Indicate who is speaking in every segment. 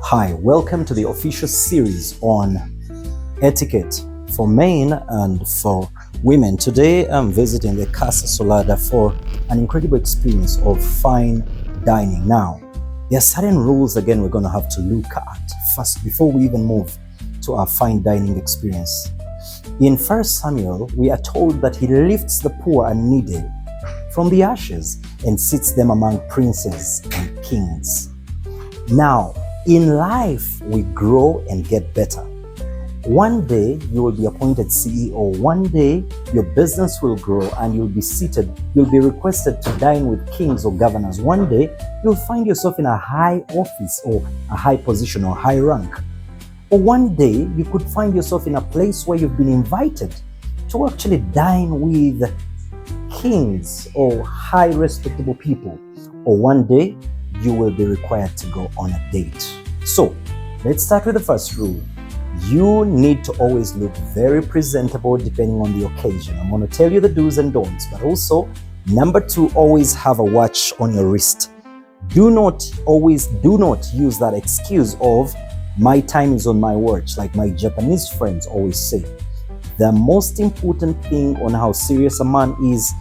Speaker 1: Hi, welcome to the official series on etiquette for men and for women. Today I'm visiting the Casa Solada for an incredible experience of fine dining. Now, there are certain rules again we're going to have to look at first before we even move to our fine dining experience. In 1 Samuel, we are told that he lifts the poor and needy from the ashes and sits them among princes and kings. Now, in life, we grow and get better. One day, you will be appointed CEO. One day, your business will grow and you'll be seated. You'll be requested to dine with kings or governors. One day, you'll find yourself in a high office or a high position or high rank. Or one day, you could find yourself in a place where you've been invited to actually dine with kings or high respectable people. Or one day, you will be required to go on a date. So, let's start with the first rule. You need to always look very presentable depending on the occasion. I'm going to tell you the do's and don'ts, but also, number 2, always have a watch on your wrist. Do not use that excuse of my time is on my watch, like my Japanese friends always say. The most important thing on how serious a man is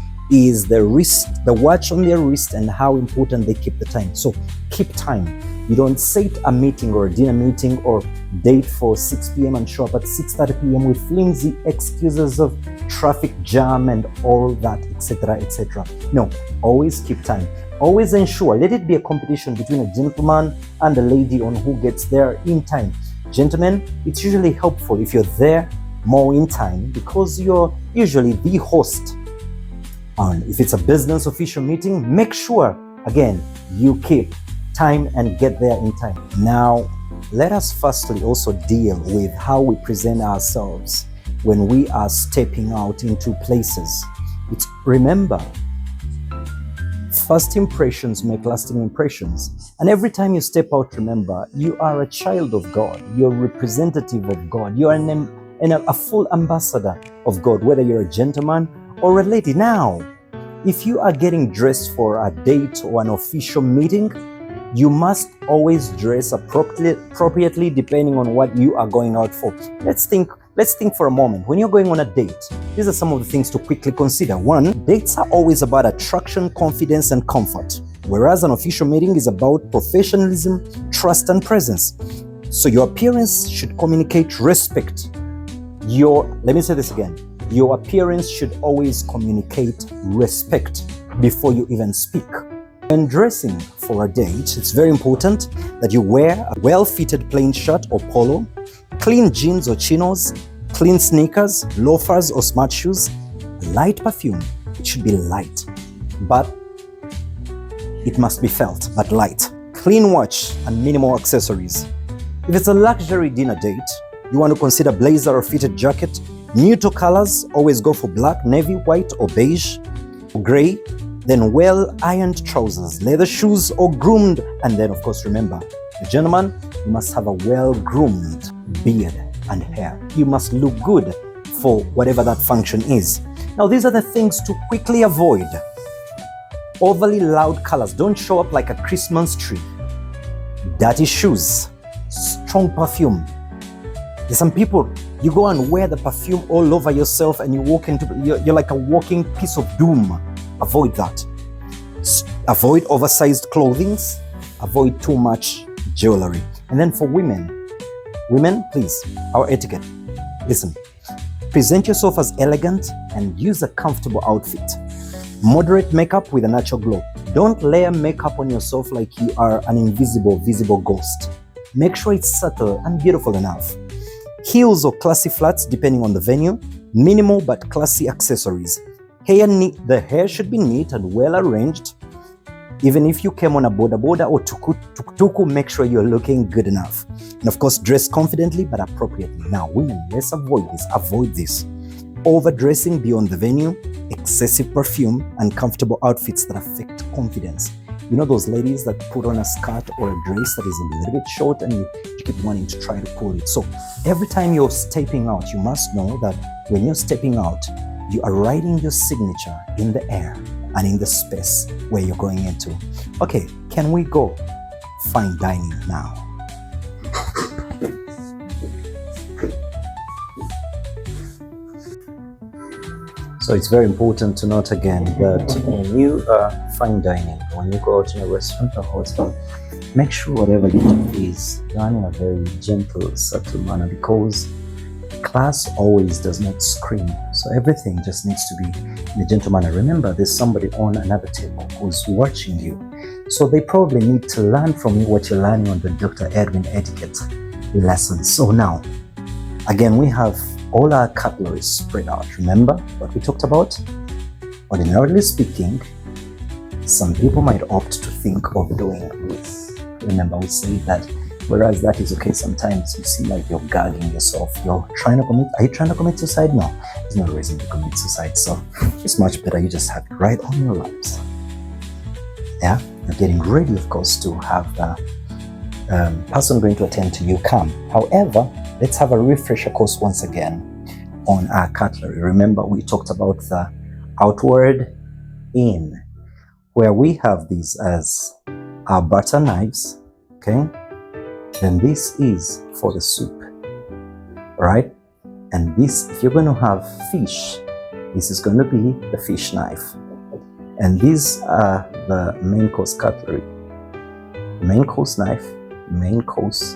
Speaker 1: the wrist, the watch on their wrist, and how important they keep the time. So keep time. You don't set a meeting or a dinner meeting or date for 6 p.m. and show up at 6:30 p.m. with flimsy excuses of traffic jam and all that, etc., etc. No, always keep time. Always ensure, let it be a competition between a gentleman and a lady on who gets there in time. Gentlemen, it's usually helpful if you're there more in time because you're usually the host. And if it's a business official meeting, make sure, again, you keep time and get there in time. Now, let us firstly also deal with how we present ourselves when we are stepping out into places. Remember, first impressions make lasting impressions. And every time you step out, remember, you are a child of God. You're a representative of God. You are a full ambassador of God, whether you're a gentleman or a lady. Now, if you are getting dressed for a date or an official meeting, you must always dress appropriately depending on what you are going out for. Let's think for a moment. When you're going on a date, these are some of the things to quickly consider. 1, dates are always about attraction, confidence, and comfort, whereas an official meeting is about professionalism, trust, and presence. So your appearance should communicate respect. Let me say this again. Your appearance should always communicate respect before you even speak. When dressing for a date, it's very important that you wear a well-fitted plain shirt or polo, clean jeans or chinos, clean sneakers, loafers or smart shoes, light perfume. It should be light, but it must be felt, but light. Clean watch and minimal accessories. If it's a luxury dinner date, you want to consider blazer or fitted jacket. Neutral colors, always go for black, navy, white, or beige, gray. Then well-ironed trousers, leather shoes, or groomed. And then, of course, remember, the gentleman, you must have a well-groomed beard and hair. You must look good for whatever that function is. Now, these are the things to quickly avoid. Overly loud colors. Don't show up like a Christmas tree. Dirty shoes. Strong perfume. There's some people, you go and wear the perfume all over yourself and you walk you're like a walking piece of doom. Avoid that. Avoid oversized clothing. Avoid too much jewelry. And then for women, please, our etiquette. Listen, present yourself as elegant and use a comfortable outfit. Moderate makeup with a natural glow. Don't layer makeup on yourself like you are an visible ghost. Make sure it's subtle and beautiful enough. Heels or classy flats depending on the venue. Minimal but classy accessories. The hair should be neat and well arranged. Even if you came on a boda or tuku, make sure you're looking good enough. And of course, dress confidently but appropriately. Now, women, let's avoid this. Overdressing beyond the venue, excessive perfume, and comfortable outfits that affect confidence. You know those ladies that put on a skirt or a dress that is a little bit short and you keep wanting to try to pull it. So every time you're stepping out, you must know that when you're stepping out, you are writing your signature in the air and in the space where you're going into. Okay, can we go fine dining now? So it's very important to note again that when you are fine dining, when you go out in a restaurant or hotel, make sure whatever you do is done in a very gentle, subtle manner, because class always does not scream. So everything just needs to be in a gentle manner. Remember, there's somebody on another table who's watching you. So they probably need to learn from you what you're learning on the Dr. Edwin Etiquette lesson. So now, again, we have all our cutlery spread out. Remember what we talked about? Ordinarily speaking, some people might opt to think of doing this. Remember, we say that, whereas that is okay, sometimes you seem like you're gagging yourself. You're trying to commit. Are you trying to commit suicide? No, there's no reason to commit suicide. So it's much better you just have it right on your laps. Yeah, you're getting ready, of course, to have the person going to attend to you come. However, let's have a refresher course once again on our cutlery. Remember, we talked about the outward in, where we have these as our butter knives, okay? Then this is for the soup, right? And this, if you're going to have fish, this is going to be the fish knife. And these are the main course cutlery. Main course knife, main course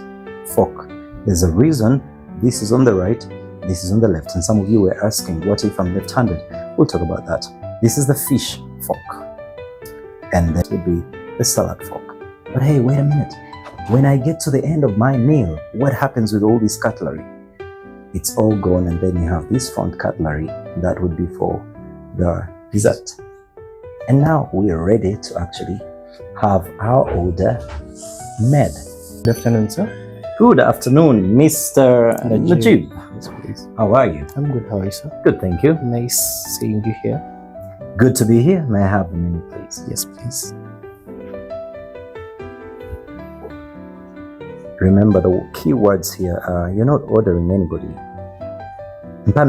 Speaker 1: fork. There's a reason this is on the right, this is on the left. And some of you were asking, what if I'm left-handed? We'll talk about that. This is the fish fork. And that will be the salad fork. But hey, wait a minute. When I get to the end of my meal, what happens with all this cutlery? It's all gone, and then you have this front cutlery that would be for the dessert. And now we are ready to actually have our order made.
Speaker 2: Good afternoon, sir.
Speaker 1: Good afternoon, Mr. Najib.
Speaker 2: Yes, please.
Speaker 1: How are you?
Speaker 2: I'm good. How are you, sir?
Speaker 1: Good, thank you.
Speaker 2: Nice seeing you here.
Speaker 1: Good to be here. May I have the menu, please?
Speaker 2: Yes, please.
Speaker 1: Remember, the key words here are, you're not ordering anybody.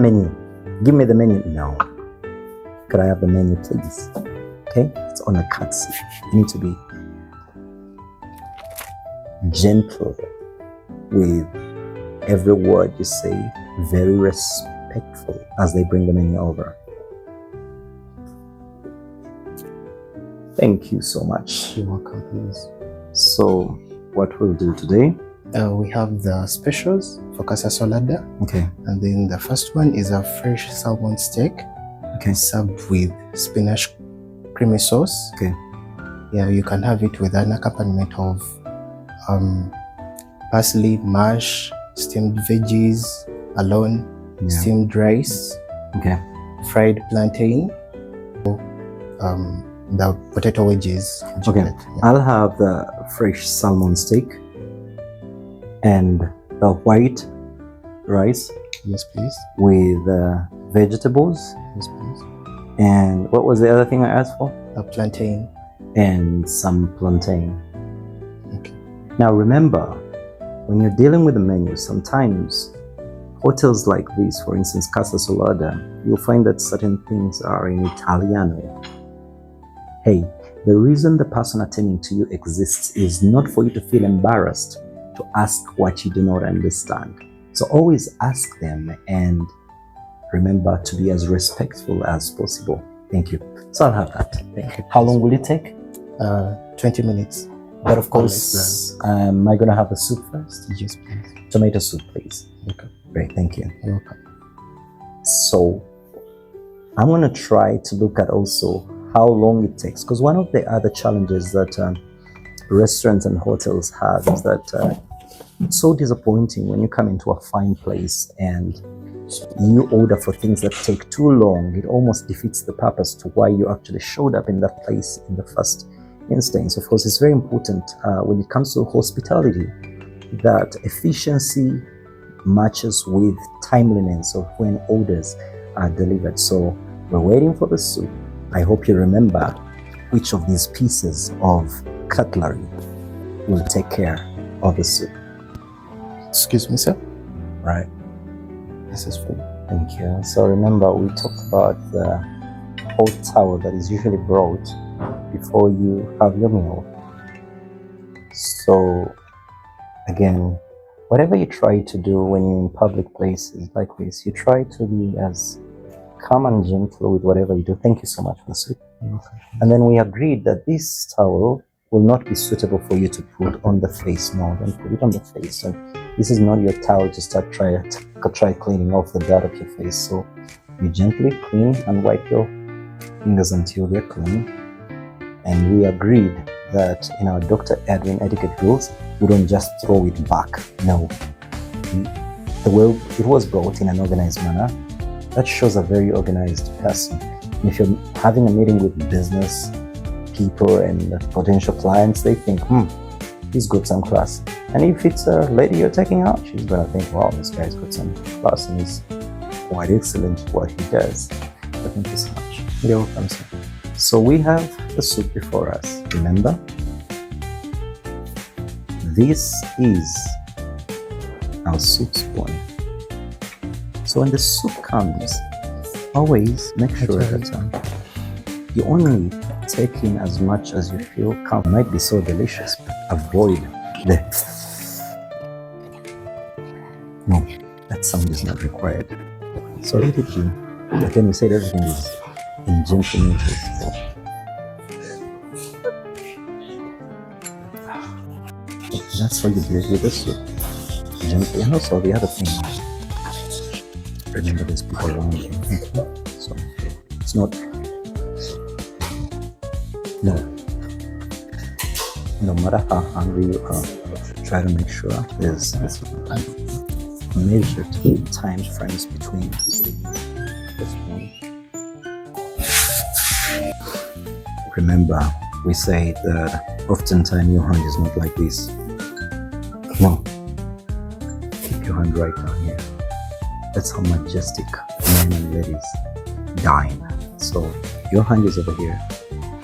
Speaker 1: Menu. Give me the menu. No. Could I have the menu, please? Okay? It's on a courtesy. You need to be gentle with every word you say, very respectful as they bring the menu over. Thank you so much.
Speaker 2: You're welcome, please.
Speaker 1: So, what we'll do today?
Speaker 2: We have the specials for Casa Solada.
Speaker 1: Okay.
Speaker 2: And then the first one is a fresh salmon steak.
Speaker 1: Okay.
Speaker 2: Served with spinach creamy sauce.
Speaker 1: Okay.
Speaker 2: Yeah, you can have it with an accompaniment of parsley, mash, steamed veggies, alone, steamed rice,
Speaker 1: okay,
Speaker 2: fried plantain, the potato wedges.
Speaker 1: Okay,
Speaker 2: yeah.
Speaker 1: I'll have the fresh salmon steak and the white rice.
Speaker 2: Yes, please.
Speaker 1: With vegetables.
Speaker 2: Yes, please.
Speaker 1: And what was the other thing I asked for?
Speaker 2: A plantain.
Speaker 1: And some plantain.
Speaker 2: Okay.
Speaker 1: Now remember, when you're dealing with the menu, sometimes hotels like this, for instance, Casa Solada, you'll find that certain things are in Italiano. Hey, the reason the person attending to you exists is not for you to feel embarrassed to ask what you do not understand. So always ask them, and remember to be as respectful as possible. Thank you. So I'll have that.
Speaker 2: Thank you.
Speaker 1: How long will it take?
Speaker 2: 20 minutes.
Speaker 1: But of course, am I going to have the soup first?
Speaker 2: Yes, please.
Speaker 1: Tomato soup, please.
Speaker 2: Okay.
Speaker 1: Great, thank you.
Speaker 2: You're welcome.
Speaker 1: So I'm going to try to look at also how long it takes, because one of the other challenges that restaurants and hotels have is that it's so disappointing when you come into a fine place and you order for things that take too long. It almost defeats the purpose to why you actually showed up in that place in the first instance. Of course, it's very important when it comes to hospitality that efficiency matches with timeliness of when orders are delivered. So we're waiting for the soup. I hope you remember which of these pieces of cutlery will take care of the soup.
Speaker 2: Excuse me, sir.
Speaker 1: Right.
Speaker 2: This is for you.
Speaker 1: Thank you. So remember, we talked about the hot towel that is usually brought before you have your meal. So again, whatever you try to do when you're in public places like this, you try to be as calm and gentle with whatever you do. Thank you so much for the soup. And then we agreed that this towel will not be suitable for you to put on the face. No, don't put it on the face. So this is not your towel to try cleaning off the dirt of your face. So you gently clean and wipe your fingers until they're clean. And we agreed that in our Dr. Edwin etiquette rules, we don't just throw it back. No. The way it was brought in an organized manner, that shows a very organized person. And if you're having a meeting with business people and potential clients, they think, he's got some class. And if it's a lady you're taking out, she's gonna think, wow, this guy's got some class and he's quite excellent at what he does. So thank you so much. You're welcome, sir. So we have the soup before us. Remember, this is our soup spoon. So when the soup comes, always make sure that you only take in as much as you feel comfortable. It might be so delicious, but avoid the no, that sound is not required. So let it be. Again, we said everything is in gentle meters. That's how you do it with the soup. Gently. And also the other thing, remember there's people around you. So it's not no matter how hungry you are, try to make sure there's measured time frames between the spoon. Remember, we say that oftentimes your hand is not like this. No. Keep your hand right down here. That's how majestic men and ladies dine. So your hand is over here.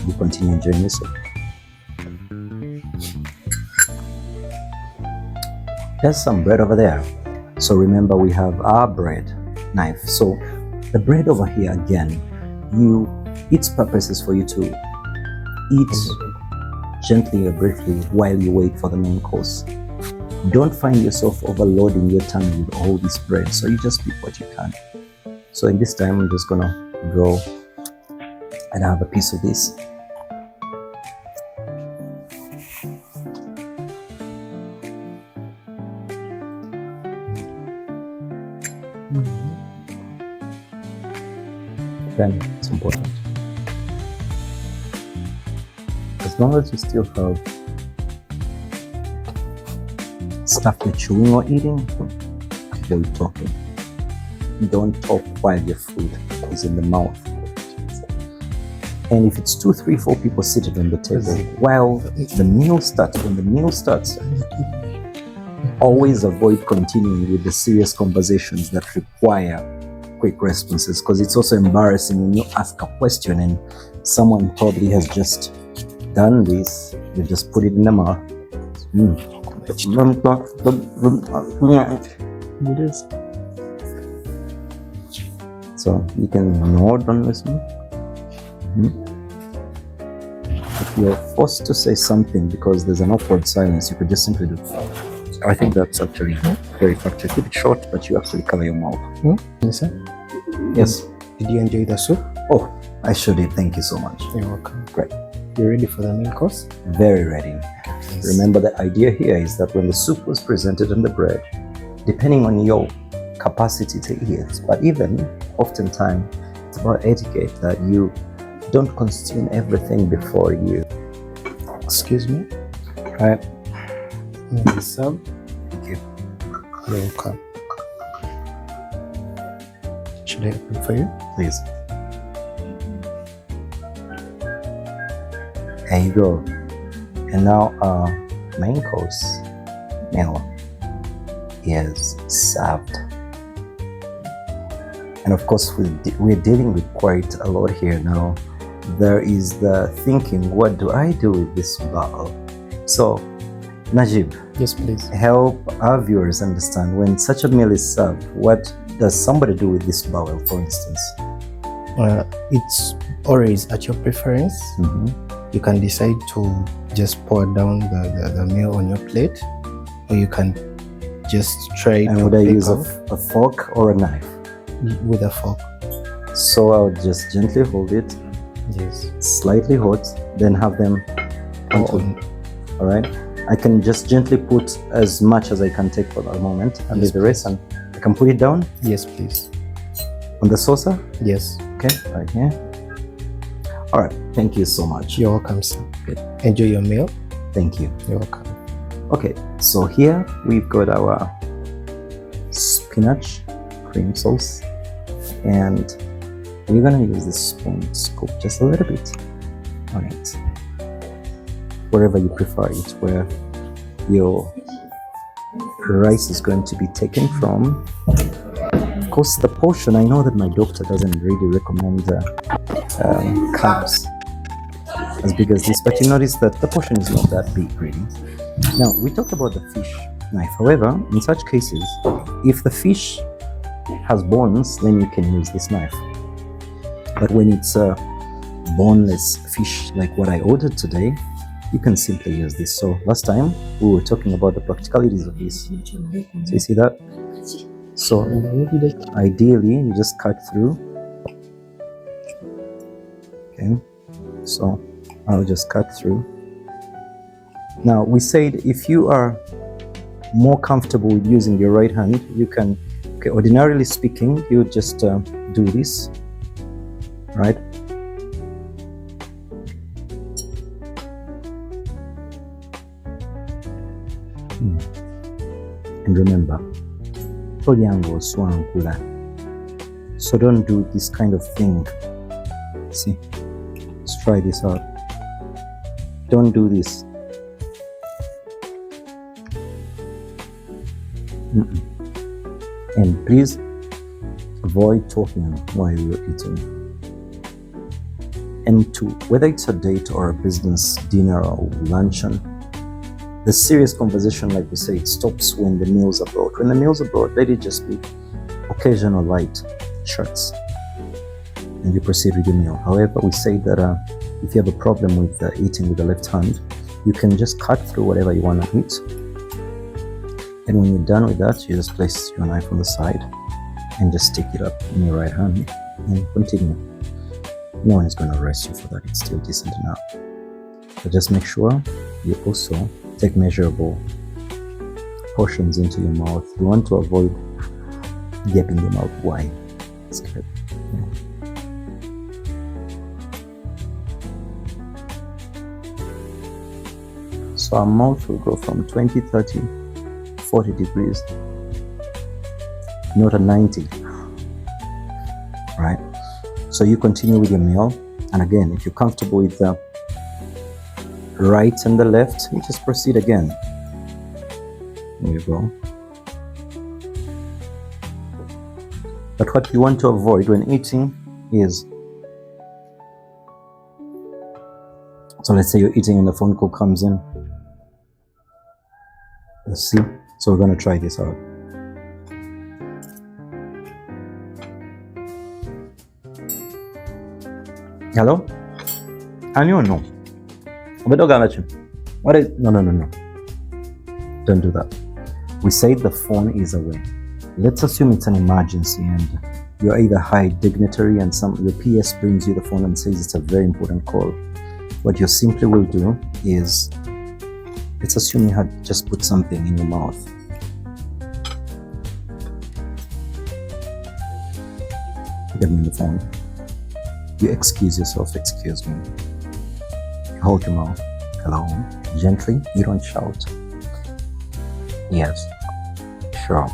Speaker 1: You continue enjoying your soup. There's some bread over there. So remember, we have our bread knife. So the bread over here, again, its purpose is for you to eat gently or briefly while you wait for the main course. Don't find yourself overloading your tummy with all this bread. So you just eat what you can. So in this time, I'm just gonna go and have a piece of this. Then it's important. As long as you still have stuff you're chewing or eating, avoid talking. Don't talk while your food is in the mouth. And if it's 2, 3, 4 people seated on the table while the meal starts, when the meal starts, always avoid continuing with the serious conversations that require quick responses, because it's also embarrassing when you ask a question and someone probably has just done this, you just put it in the mouth. It is. So you can nod and listen. If you're forced to say something because there's an awkward silence, you could just simply do. I think that's actually very factual. Keep it short, but you actually cover your mouth.
Speaker 2: Listen.
Speaker 1: Yes.
Speaker 2: Did you enjoy the soup?
Speaker 1: Oh, I sure did. Thank you so much.
Speaker 2: You're welcome.
Speaker 1: Great.
Speaker 2: You ready for the main course?
Speaker 1: Very ready.
Speaker 2: Please.
Speaker 1: Remember, the idea here is that when the soup was presented on the bread, depending on your capacity to eat, but even oftentimes it's about etiquette that you don't consume everything before you.
Speaker 2: Excuse me.
Speaker 1: Right?
Speaker 2: Sub.
Speaker 1: Thank you.
Speaker 2: You're welcome. Should I open for you?
Speaker 1: Please. There you go. And now our main course meal is served. And of course, we're dealing with quite a lot here now. There is the thinking, what do I do with this bowl? So, Najib,
Speaker 2: Yes, please.
Speaker 1: help our viewers understand, when such a meal is served, what does somebody do with this bowl, for instance?
Speaker 2: It's always at your preference. You can decide to just pour down the meal on your plate, or you can just try
Speaker 1: And
Speaker 2: to
Speaker 1: would I
Speaker 2: pick
Speaker 1: use
Speaker 2: up
Speaker 1: a fork or a knife?
Speaker 2: with a fork.
Speaker 1: So I'll just gently hold it,
Speaker 2: Yes.
Speaker 1: slightly hot, then have them onto. All right. I can just gently put as much as I can take for the moment, and
Speaker 2: Yes,
Speaker 1: leave the rest,
Speaker 2: please.
Speaker 1: and I can put it down
Speaker 2: Yes, please.
Speaker 1: on the saucer.
Speaker 2: Yes.
Speaker 1: Okay, right here. All right. Thank you so much.
Speaker 2: You're welcome, sir.
Speaker 1: Good.
Speaker 2: Enjoy your meal.
Speaker 1: Thank you.
Speaker 2: You're welcome.
Speaker 1: Okay, so here we've got our spinach cream sauce, and we're gonna use this spoon to scoop just a little bit on it, wherever you prefer it, where your rice is going to be taken from. Of course, the portion, I know that my doctor doesn't really recommend carbs as big as this, but you notice that the portion is not that big, really. Now, we talked about the fish knife. However, in such cases, if the fish has bones, then you can use this knife. But when it's a boneless fish like what I ordered today, you can simply use this. So last time we were talking about the practicalities of this. So you see that? So ideally, you just cut through. Okay, so I'll just cut through. Now, we said if you are more comfortable with using your right hand, you can, okay, ordinarily speaking, you would just do this, right? And remember, tolyango swankula. So don't do this kind of thing. See, let's try this out. Don't do this. And please avoid talking while you're eating. And two, whether it's a date or a business dinner or luncheon, the serious conversation, like we say, it stops when the meals are brought. When the meals are brought, let it just be occasional light chats, and you proceed with your meal. However, we say that if you have a problem with eating with the left hand, you can just cut through whatever you want to eat. And when you're done with that, you just place your knife on the side and just stick it up in your right hand and continue. No one is going to arrest you for that. It's still decent enough. But just make sure you also take measurable portions into your mouth. You want to avoid gaping your mouth wide. It's good. Yeah. So our mouth will go from 20, 30, 40 degrees, not a 90, right? So you continue with your meal, and again, if you're comfortable with the right and the left, you just proceed again. There you go. But what you want to avoid when eating is, so let's say you're eating and the phone call comes in. Let's see. So we're going to try this out. Hello? Anyo, no. What is, no. Don't do that. We say the phone is away. Let's assume it's an emergency and you're either high dignitary and your PS brings you the phone and says it's a very important call. What you simply will do is, let's assume you had just put something in your mouth. Get me the phone. You excuse yourself, excuse me. You hold your mouth. Hello. Gently, you don't shout. Yes. Sure.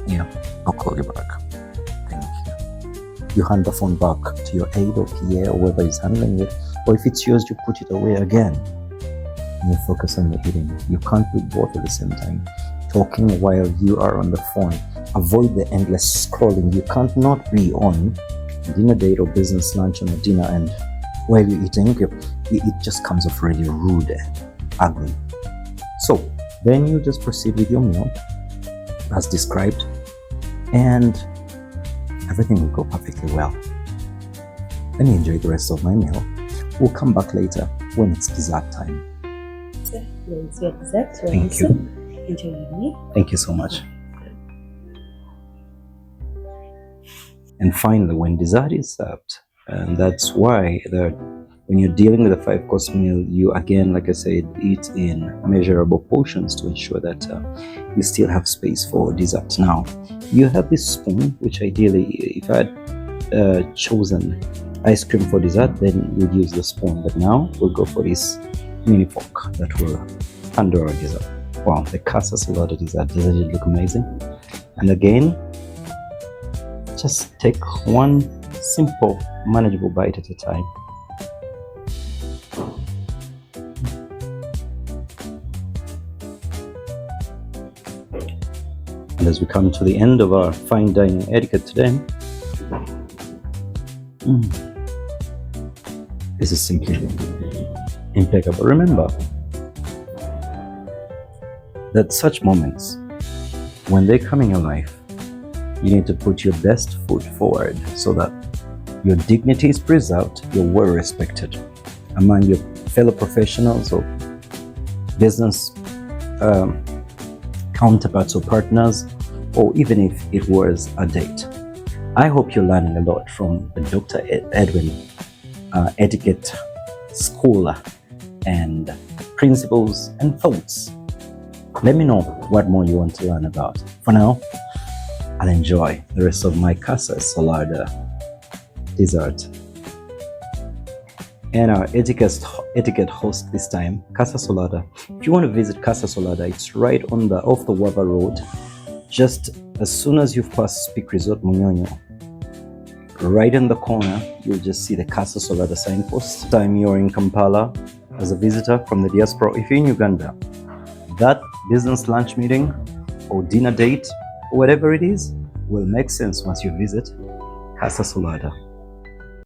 Speaker 1: Yeah, I'll call you back. Thank you. You hand the phone back to your aide or PA or whoever is handling it. Or if it's yours, you put it away again. And you focus on your eating. You can't do both at the same time. Talking while you are on the phone. Avoid the endless scrolling. You can't not be on dinner date or business luncheon or dinner, and while you're eating, it just comes off really rude and ugly. So then you just proceed with your meal as described, and everything will go perfectly well. Let me enjoy the rest of my meal. We'll come back later when it's dessert time.
Speaker 3: It's your dessert.
Speaker 1: Thank you.
Speaker 3: Enjoy your meal.
Speaker 1: Thank you so much. And finally, when dessert is served, and that's why when you're dealing with a 5-course meal, you again, like I said, eat in measurable portions to ensure that you still have space for dessert. Now, you have this spoon, which ideally, if I had chosen ice cream for dessert, then you'd use the spoon. But now we'll go for this mini fork that will handle our dessert. Wow, the casa salada dessert, doesn't it look amazing? And again, just take one simple, manageable bite at a time. And as we come to the end of our fine dining etiquette today, this is simply impeccable. Remember that such moments, when they come in your life, you need to put your best foot forward so that your dignity is preserved, you're well respected among your fellow professionals or business counterparts or partners, or even if it was a date. I hope you're learning a lot from the Dr. Edwin Etiquette School and principles and thoughts. Let me know what more you want to learn about. For now, I'll enjoy the rest of my casa salada dessert. And our etiquette host this time, Casa Solada. If you want to visit Casa Solada, it's right on off the Wava Road. Just as soon as you've passed Speak Resort Munyonyo, right in the corner, you'll just see the Casa Solada signpost. This time you're in Kampala as a visitor from the diaspora. If you're in Uganda, that business lunch meeting or dinner date, or whatever it is, will make sense once you visit Casa Solada.